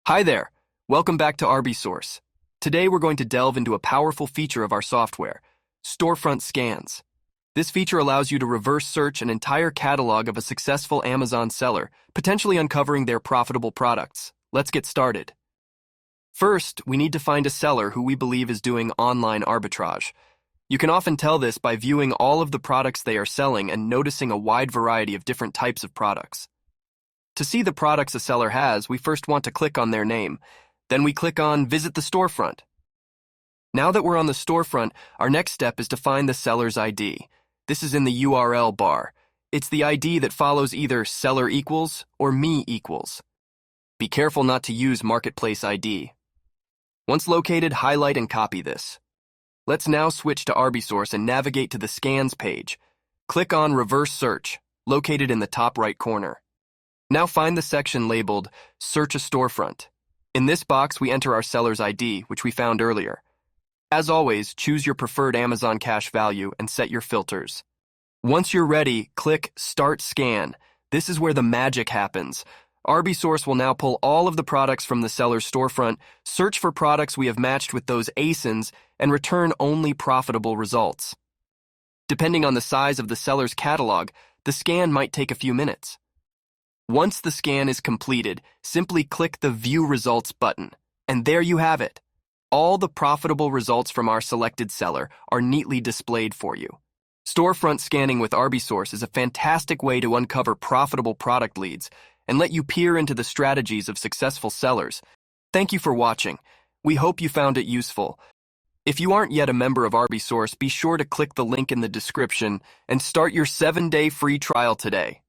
Hi there, welcome back to ArbiSource. Today we're going to delve into a powerful feature of our software, Storefront Scans. This feature allows you to reverse search an entire catalog of a successful Amazon seller, potentially uncovering their profitable products. Let's get started. First, we need to find a seller who we believe is doing online arbitrage. You can often tell this by viewing all of the products they are selling and noticing a wide variety of different types of products. To see the products a seller has, we first want to click on their name. Then we click on Visit the Storefront. Now that we're on the storefront, our next step is to find the seller's ID. This is in the URL bar. It's the ID that follows either seller equals or me equals. Be careful not to use Marketplace ID. Once located, highlight and copy this. Let's now switch to ArbiSource and navigate to the Scans page. Click on Reverse Search, located in the top right corner. Now find the section labeled Search a Storefront. In this box, we enter our seller's ID, which we found earlier. As always, choose your preferred Amazon cash value and set your filters. Once you're ready, click Start Scan. This is where the magic happens. ArbiSource will now pull all of the products from the seller's storefront, search for products we have matched with those ASINs, and return only profitable results. Depending on the size of the seller's catalog, the scan might take a few minutes. Once the scan is completed, simply click the View Results button, and there you have it. All the profitable results from our selected seller are neatly displayed for you. Storefront scanning with ArbiSource is a fantastic way to uncover profitable product leads and let you peer into the strategies of successful sellers. Thank you for watching. We hope you found it useful. If you aren't yet a member of ArbiSource, be sure to click the link in the description and start your 7-day free trial today.